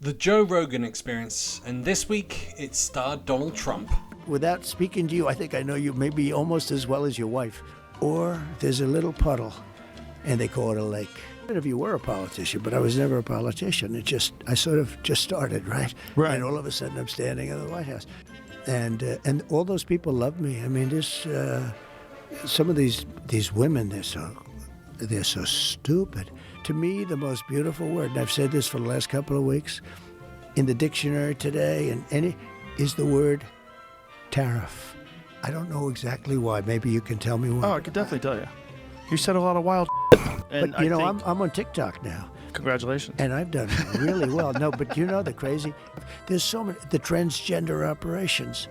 The Joe Rogan Experience, and this week it starred Donald Trump. Without speaking to you, I think I know you maybe almost as well as your wife. Or there's a little puddle, and they call it a lake. If you were a politician, but I was never a politician. I sort of just started, right? Right. And all of a sudden I'm standing in the White House. And all those people love me. I mean, some of these women, they're so stupid. To me, the most beautiful word, and I've said this for the last couple of weeks, in the dictionary today, is the word tariff. I don't know exactly why. Maybe you can tell me why. Oh, I could definitely tell you. You said a lot of wild and but, I'm on TikTok now. Congratulations. And I've done really well. No, but the crazy, there's so many, the transgender operations,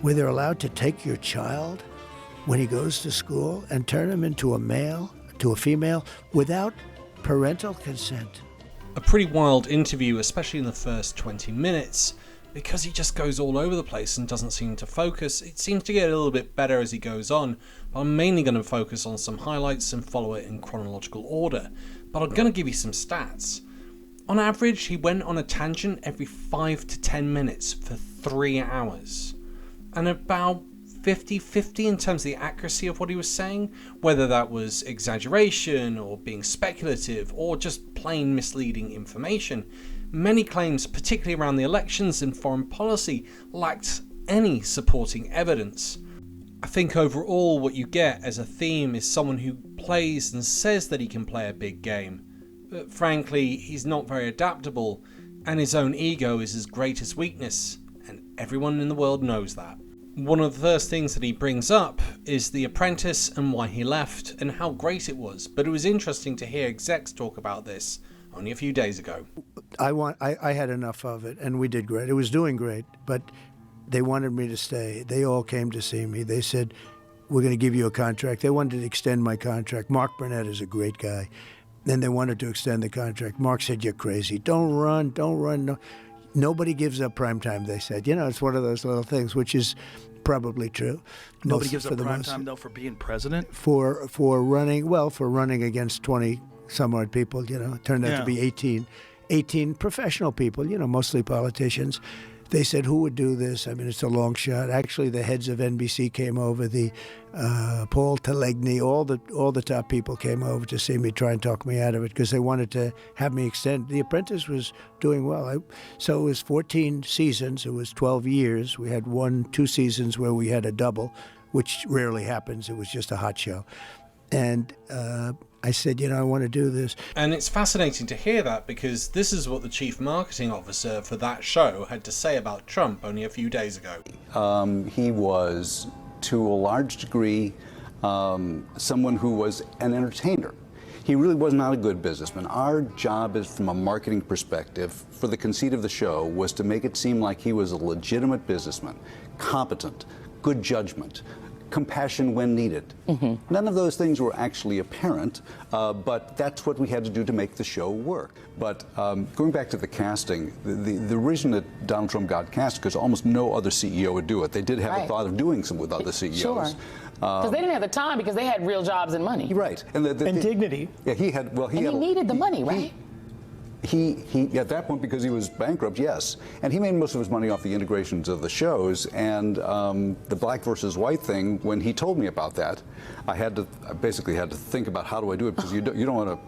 where they're allowed to take your child when he goes to school and turn him into a male, to a female, without parental consent. A pretty wild interview, especially in the first 20 minutes, because he just goes all over the place and doesn't seem to focus. It seems to get a little bit better as he goes on, but I'm mainly going to focus on some highlights and follow it in chronological order. But I'm going to give you some stats. On average, he went on a tangent every 5 to 10 minutes for 3 hours. And about 50-50 in terms of the accuracy of what he was saying, whether that was exaggeration or being speculative or just plain misleading information. Many claims, particularly around the elections and foreign policy, lacked any supporting evidence. I think overall what you get as a theme is someone who plays and says that he can play a big game, but frankly he's not very adaptable, and his own ego is his greatest weakness, and everyone in the world knows that. One of the first things that he brings up is The Apprentice and why he left and how great it was, but it was interesting to hear execs talk about this only a few days ago. I had enough of it, and we did great. It was doing great, but they wanted me to stay. They all came to see me. They said, we're going to give you a contract. They wanted to extend my contract. Mark Burnett is a great guy. Then they wanted to extend the contract. Mark said, you're crazy. Don't run. No. Nobody gives up prime time, they said. It's one of those little things, which is probably true. Nobody gives up prime time, though, for being president? For running against 20 some odd people, it turned out to be 18 professional people, mostly politicians. They said, who would do this? I mean, it's a long shot. Actually, the heads of NBC came over, Paul Telegny, all the top people came over to see me, try and talk me out of it, because they wanted to have me extend. The Apprentice was doing well. So it was 14 seasons. It was 12 years. We had 2 seasons where we had a double, which rarely happens. It was just a hot show. And I said, I want to do this. And it's fascinating to hear that, because this is what the chief marketing officer for that show had to say about Trump only a few days ago. He was, to a large degree, someone who was an entertainer. He really was not a good businessman. Our job is, from a marketing perspective, for the conceit of the show, was to make it seem like he was a legitimate businessman, competent, good judgment, compassion when needed. Mm-hmm. None of those things were actually apparent, but that's what we had to do to make the show work. But going back to the casting, the reason that Donald Trump got cast, because almost no other CEO would do it. They did have a thought of doing some with other CEOs. Sure. Because they didn't have the time, because they had real jobs and money. Right. And dignity. Yeah, he needed the money, right? He at that point, because he was bankrupt, yes, and he made most of his money off the integrations of the shows. And the black versus white thing, when he told me about that, I basically had to think about how do I do it, because you don't want to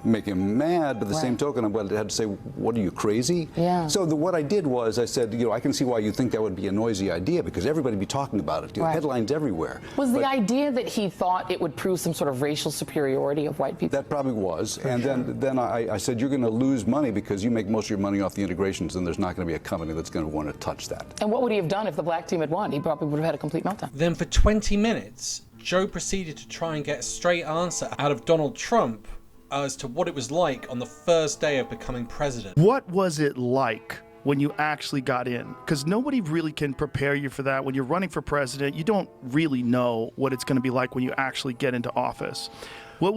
make him mad, but the same token, I had to say, what are you, crazy? Yeah. So what I did was, I said, I can see why you think that would be a noisy idea, because everybody would be talking about it. Headlines everywhere. Was the idea that he thought it would prove some sort of racial superiority of white people? That probably was. Then I said, you're going to lose money because you make most of your money off the integrations, and there's not going to be a company that's going to want to touch that. And what would he have done if the black team had won? He probably would have had a complete meltdown. Then for 20 minutes, Joe proceeded to try and get a straight answer out of Donald Trump as to what it was like on the first day of becoming president. What was it like when you actually got in? Because nobody really can prepare you for that. When you're running for president, you don't really know what it's going to be like when you actually get into office. What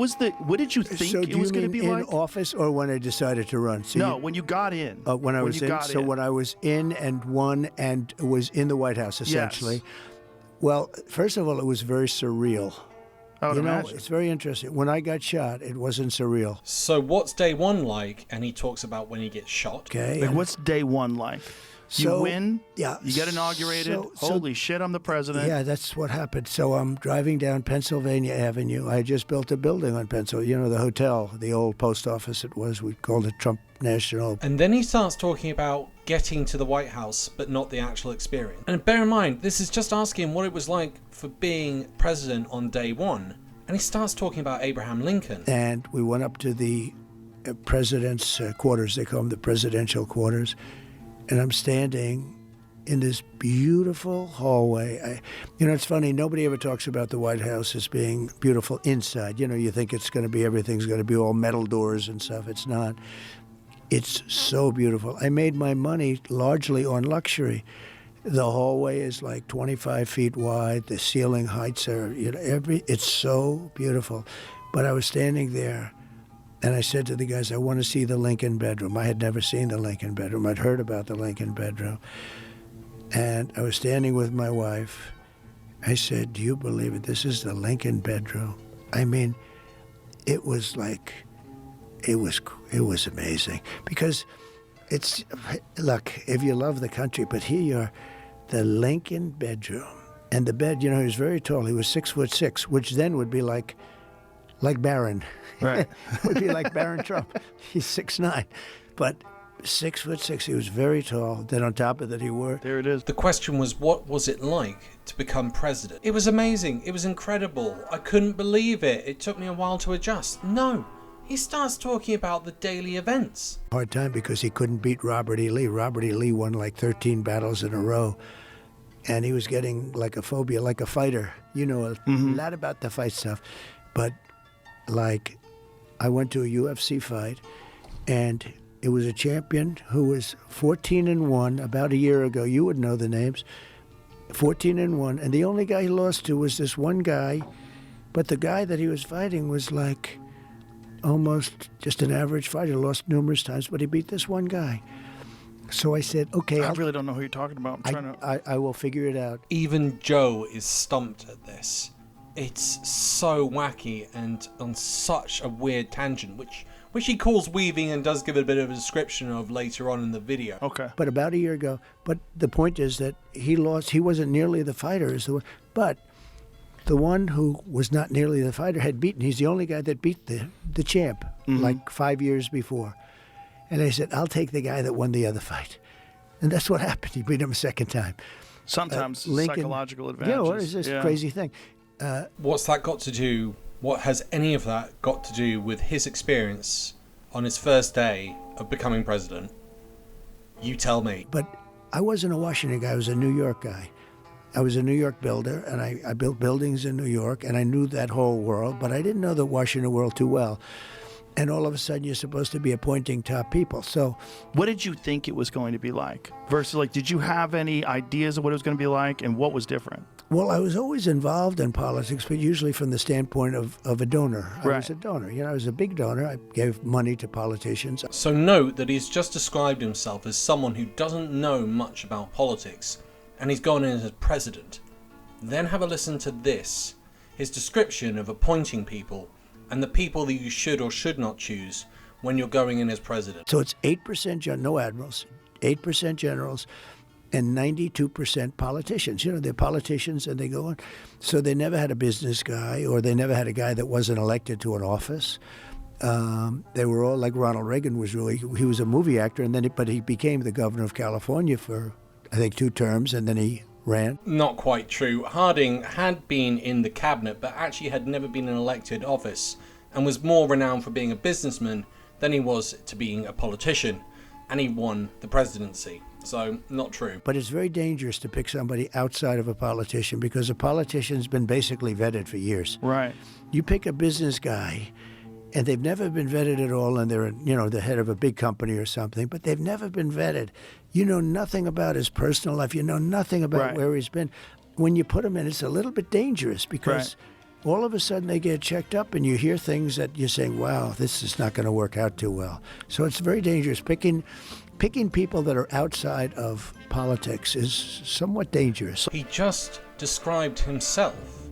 did you think it was going to be like? In office, or when I decided to run? No, when you got in. When I was in. So when I was in and won and was in the White House, essentially. Yes. Well, first of all, it was very surreal. I would You know, imagine. it's very interesting. When I got shot, it wasn't surreal. So what's day one like? And he talks about when he gets shot. Okay. Like, and what's day one like? You so- win. yeah, You get inaugurated. so- Holy shit! I'm the president. Yeah, that's what happened. So I'm driving down Pennsylvania Avenue. I just built a building on Pennsylvania. You know, the hotel, the old post office it was. We called it Trump National. And then he starts talking about getting to the White House, but not the actual experience. And bear in mind, this is just asking what it was like for being president on day one. And he starts talking about Abraham Lincoln. And we went up to the president's quarters. They call them the presidential quarters. And I'm standing in this beautiful hallway. You know, it's funny, nobody ever talks about the White House as being beautiful inside. You know, you think it's going to be, everything's going to be all metal doors and stuff. It's not. It's so beautiful. I made my money largely on luxury. The hallway is like 25 feet wide. The ceiling heights are, you know, it's so beautiful. But I was standing there, and I said to the guys, I want to see the Lincoln bedroom. I had never seen the Lincoln bedroom. I'd heard about the Lincoln bedroom. And I was standing with my wife. I said, do you believe it? This is the Lincoln bedroom. I mean, it was like, it was amazing. Because it's, look, if you love the country, but here you're, the Lincoln bedroom. And the bed, you know, he was very tall. He was 6'6", which then would be like Barron. Right. Would be like Barron Trump. He's 6'9", but 6'6". He was very tall. Then on top of that, he wore. There it is. The question was, what was it like to become president? It was amazing. It was incredible. I couldn't believe it. It took me a while to adjust. No. He starts talking about the daily events. Hard time because he couldn't beat Robert E. Lee. Robert E. Lee won like 13 battles in a row. And he was getting like a phobia, like a fighter. You know, a lot about the fight stuff. But like, I went to a UFC fight, and it was a champion who was 14-1 about a year ago. You would know the names. 14-1, and the only guy he lost to was this one guy, but the guy that he was fighting was like almost just an average fighter. Lost numerous times, but he beat this one guy. So I said, okay, I really don't know who you're talking about. I'm trying to. I will figure it out. Even Joe is stumped at this. It's so wacky and on such a weird tangent, which he calls weaving and does give a bit of a description of later on in the video. Okay. But about a year ago, but the point is that he lost. He wasn't nearly the fighter as the one, but the one who was not nearly the fighter had beaten. He's the only guy that beat the champ like 5 years before. And I said, I'll take the guy that won the other fight. And that's what happened. He beat him a second time. Sometimes Lincoln, psychological advantages. Yeah, what is this crazy thing? What's that got to do? What has any of that got to do with his experience on his first day of becoming president? You tell me. But I wasn't a Washington guy. I was a New York guy. I was a New York builder, and I built buildings in New York, and I knew that whole world, but I didn't know the Washington world too well. And all of a sudden, you're supposed to be appointing top people. So What did you think it was going to be like? Versus, like, did you have any ideas of what it was going to be like, and what was different? well, I was always involved in politics, but usually from the standpoint of a donor. I Right. was a donor. You know, I was a big donor. I gave money to politicians. So note that he's just described himself as someone who doesn't know much about politics, and he's gone in as president. Then have a listen to this, his description of appointing people, and the people that you should or should not choose when you're going in as president. So it's 8% no admirals, 8% generals, and 92% politicians. You know, they're politicians and they go on. So they never had a business guy, or they never had a guy that wasn't elected to an office. They were all like Ronald Reagan was really, he was a movie actor, and then but he became the governor of California for, I think, 2 terms, and then he ran. Not quite true. Harding had been in the cabinet, but actually had never been in elected office, and was more renowned for being a businessman than he was to being a politician, and he won the presidency. So, not true. But it's very dangerous to pick somebody outside of a politician, because a politician's been basically vetted for years. Right. You pick a business guy, and they've never been vetted at all, and they're, you know, the head of a big company or something, but they've never been vetted. You know nothing about his personal life. You know nothing about Right. where he's been. When you put him in, it's a little bit dangerous, because all of a sudden they get checked up, and you hear things that you're saying, wow, this is not going to work out too well. So it's very dangerous. Picking people that are outside of politics is somewhat dangerous. He just described himself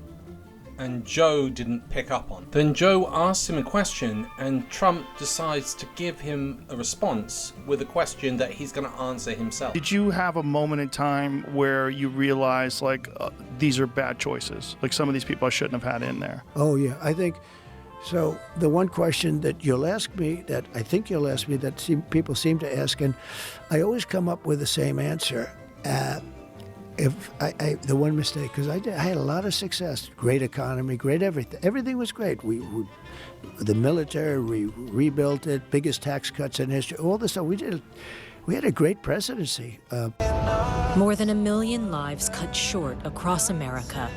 and Joe didn't pick up on. Then Joe asks him a question, and Trump decides to give him a response with a question that he's going to answer himself. Did you have a moment in time where you realized, like, these are bad choices? Like, some of these people I shouldn't have had in there? Oh, yeah. I think so. The one question that you'll ask me, that I think you'll ask me, that people seem to ask, and I always come up with the same answer. The one mistake, because I had a lot of success, great economy, great everything. Everything was great. The military, we rebuilt it, biggest tax cuts in history, all this stuff. We had a great presidency. More than 1 million lives cut short across America.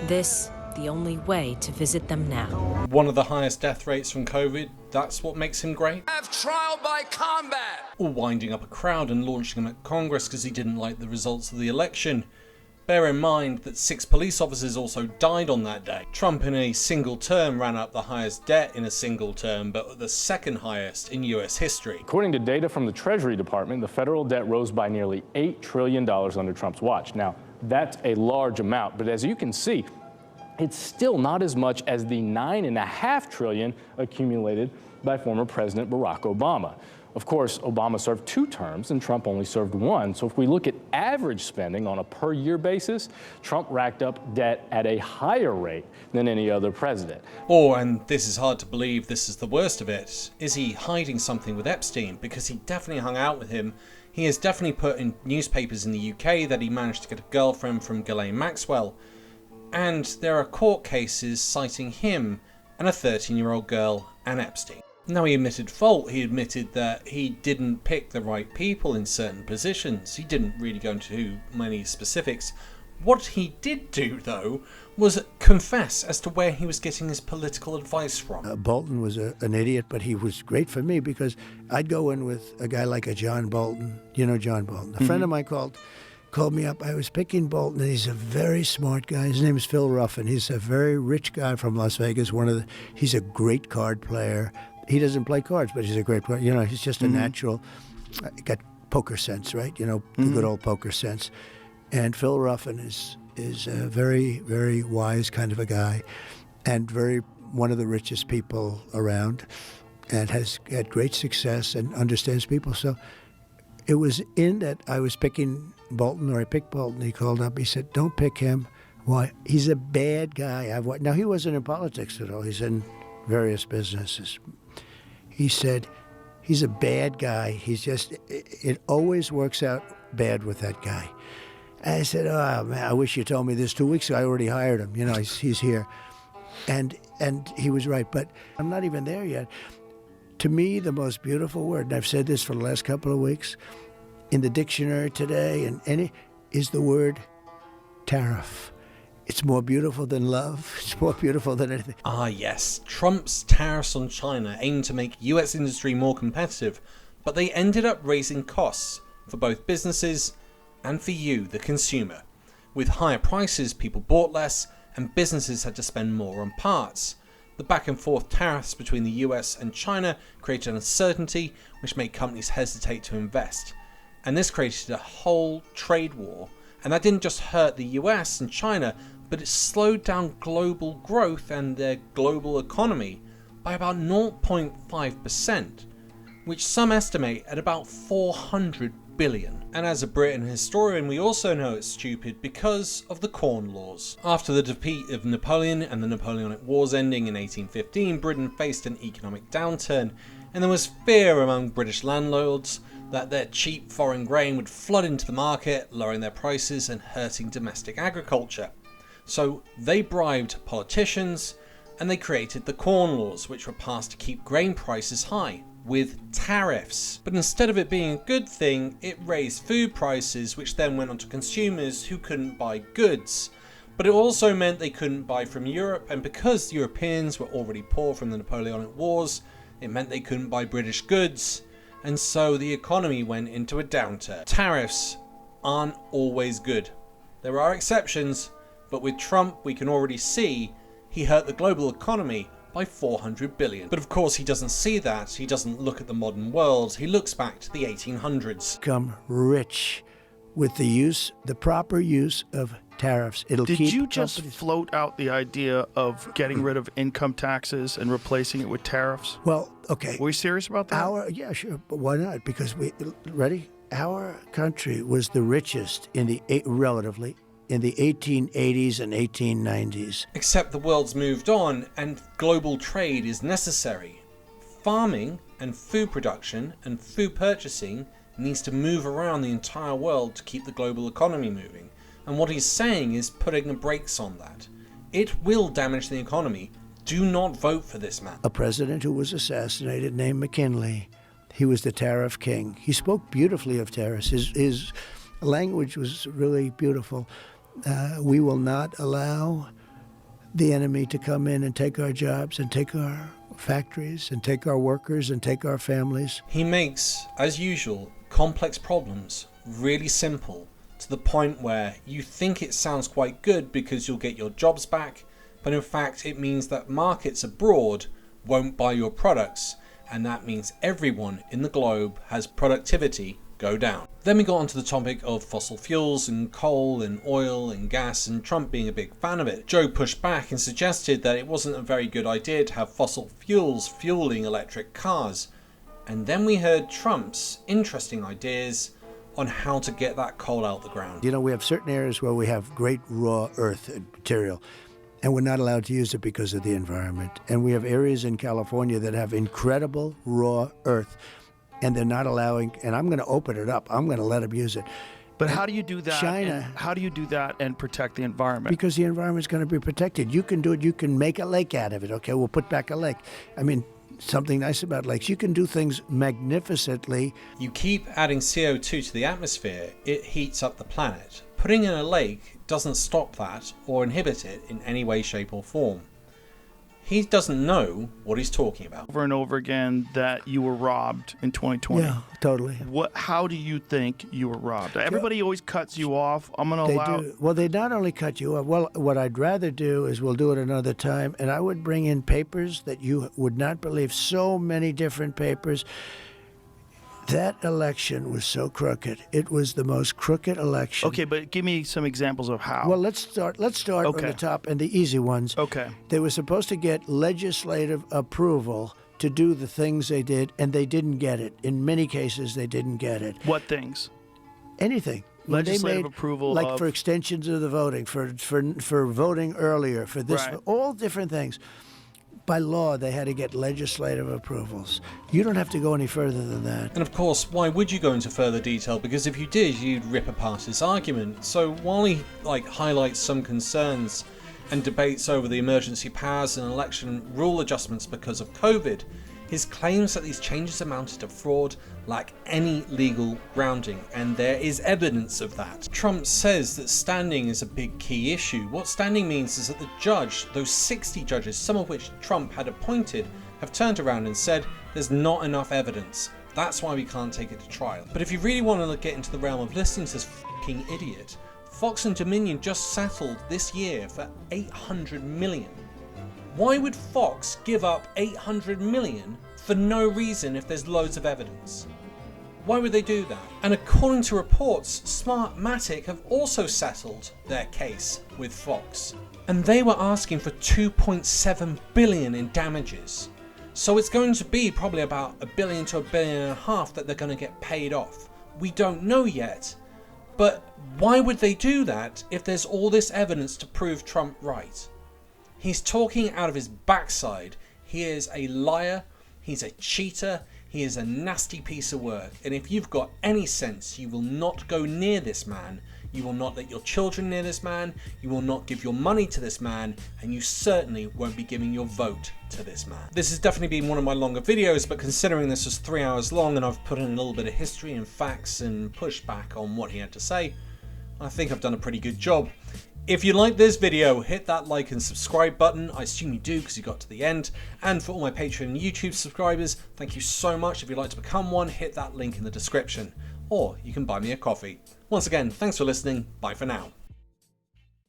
This, the only way to visit them now. One of the highest death rates from COVID, that's what makes him great? Have trial by combat! Or winding up a crowd and launching him at Congress because he didn't like the results of the election. Bear in mind that 6 police officers also died on that day. Trump in a single term ran up the highest debt in a single term, but the second highest in US history. According to data from the Treasury Department, the federal debt rose by nearly $8 trillion under Trump's watch. Now, that's a large amount, but as you can see, it's still not as much as the $9.5 trillion accumulated by former President Barack Obama. Of course, Obama served 2 terms and Trump only served 1. So if we look at average spending on a per year basis, Trump racked up debt at a higher rate than any other president. Or, and this is hard to believe, this is the worst of it, is he hiding something with Epstein? Because he definitely hung out with him. He has definitely put in newspapers in the UK that he managed to get a girlfriend from Ghislaine Maxwell. And there are court cases citing him and a 13-year-old girl and Epstein. Now, he admitted fault. He admitted that he didn't pick the right people in certain positions. He didn't really go into too many specifics. What he did do, though, was confess as to where he was getting his political advice from. Bolton was an idiot, but he was great for me because I'd go in with a guy like a John Bolton. You know John Bolton. A friend of mine called me up. I was picking Bolton, and he's a very smart guy. His name is Phil Ruffin. He's a very rich guy from Las Vegas. He's a great card player. He doesn't play cards, but he's a great player. You know, he's just a natural. Got poker sense, right? You know, the good old poker sense. And Phil Ruffin is a very, very wise kind of a guy, and one of the richest people around, and has had great success and understands people. So it was in that I was picking Bolton, or I picked Bolton. He called up. He said, "Don't pick him. Why? He's a bad guy." Now, he wasn't in politics at all. He's in various businesses. He said, "He's a bad guy. It always works out bad with that guy." I said, "Oh, man, I wish you told me this 2 weeks ago. I already hired him. You know, he's here." And he was right, but I'm not even there yet. To me, the most beautiful word, and I've said this for the last couple of weeks, in the dictionary today, is the word tariff. It's more beautiful than love. It's more beautiful than anything. Ah, yes. Trump's tariffs on China aimed to make US industry more competitive, but they ended up raising costs for both businesses and for you, the consumer. With higher prices, people bought less, and businesses had to spend more on parts. The back and forth tariffs between the US and China created uncertainty, which made companies hesitate to invest. And this created a whole trade war. And that didn't just hurt the US and China, but it slowed down global growth and their global economy by about 0.5%, which some estimate at about 400 billion. And as a Brit and historian, we also know it's stupid because of the Corn Laws. After the defeat of Napoleon and the Napoleonic Wars ending in 1815, Britain faced an economic downturn, and there was fear among British landlords that their cheap foreign grain would flood into the market, lowering their prices and hurting domestic agriculture. So they bribed politicians, and they created the Corn Laws, which were passed to keep grain prices high, with tariffs. But instead of it being a good thing, it raised food prices, which then went on to consumers who couldn't buy goods. But it also meant they couldn't buy from Europe, and because Europeans were already poor from the Napoleonic Wars, it meant they couldn't buy British goods, and so the economy went into a downturn. Tariffs aren't always good. There are exceptions, but with Trump we can already see he hurt the global economy by 400 billion. But of course he doesn't see that. He doesn't look at the modern world. He looks back to the 1800s. Become rich with the proper use of tariffs. It'll Did keep you just companies- float out the idea of getting rid of income taxes and replacing it with tariffs? Well, okay. Were you serious about that? Yeah, sure, but why not? Because ready? Our country was the richest relatively in the 1880s and 1890s. Except the world's moved on and global trade is necessary. Farming and food production and food purchasing needs to move around the entire world to keep the global economy moving. And what he's saying is putting the brakes on that. It will damage the economy. Do not vote for this man. A president who was assassinated named McKinley. He was the tariff king. He spoke beautifully of tariffs. His language was really beautiful. We will not allow the enemy to come in and take our jobs and take our factories and take our workers and take our families. He makes, as usual, complex problems really simple to the point where you think it sounds quite good because you'll get your jobs back, but in fact it means that markets abroad won't buy your products, and that means everyone in the globe has productivity go down. Then we got onto the topic of fossil fuels and coal and oil and gas, and Trump being a big fan of it. Joe pushed back and suggested that it wasn't a very good idea to have fossil fuels fueling electric cars. And then we heard Trump's interesting ideas on how to get that coal out the ground. You know, we have certain areas where we have great raw earth material, and we're not allowed to use it because of the environment. And we have areas in California that have incredible raw earth, and they're not allowing, and I'm going to open it up. I'm going to let them use it. But how do you do that? China. How do you do that and protect the environment? Because the environment's going to be protected. You can do it. You can make a lake out of it. Okay, we'll put back a lake. I mean, something nice about lakes. You can do things magnificently. You keep adding CO2 to the atmosphere, it heats up the planet. Putting in a lake doesn't stop that or inhibit it in any way, shape or form. He doesn't know what he's talking about. Over and over again that you were robbed in 2020. Yeah, totally. How do you think you were robbed? Everybody always cuts you off. I'm going to allow... do. Well, they not only cut you off. Well, what I'd rather do is we'll do it another time, and I would bring in papers that you would not believe. So many different papers. That election was so crooked. It was the most crooked election. Okay, but give me some examples of how. Well, let's start on the top and the easy ones. Okay. They were supposed to get legislative approval to do the things they did, and they didn't get it. In many cases, they didn't get it. What things? Anything. Legislative approval like of... for extensions of the voting, for voting earlier, for this, Right. for all different things. By law, they had to get legislative approvals. You don't have to go any further than that. And of course, why would you go into further detail? Because if you did, you'd rip apart his argument. So while he highlights some concerns and debates over the emergency powers and election rule adjustments because of COVID, his claims that these changes amounted to fraud lack any legal grounding, and there is evidence of that. Trump says that standing is a big key issue. What standing means is that the judge, those 60 judges, some of which Trump had appointed, have turned around and said there's not enough evidence. That's why we can't take it to trial. But if you really want to get into the realm of listening to this fucking idiot, Fox and Dominion just settled this year for $800 million. Why would Fox give up $800 million for no reason if there's loads of evidence? Why would they do that? And according to reports, Smartmatic have also settled their case with Fox. And they were asking for $2.7 billion in damages. So it's going to be probably about $1 billion to $1.5 billion that they're going to get paid off. We don't know yet. But why would they do that if there's all this evidence to prove Trump right? He's talking out of his backside. He is a liar. He's a cheater. He is a nasty piece of work. And if you've got any sense, you will not go near this man. You will not let your children near this man. You will not give your money to this man. And you certainly won't be giving your vote to this man. This has definitely been one of my longer videos, but considering this was 3 hours long and I've put in a little bit of history and facts and pushed back on what he had to say, I think I've done a pretty good job. If you like this video, hit that like and subscribe button. I assume you do because you got to the end. And for all my Patreon and YouTube subscribers, thank you so much. If you'd like to become one, hit that link in the description. Or you can buy me a coffee. Once again, thanks for listening. Bye for now.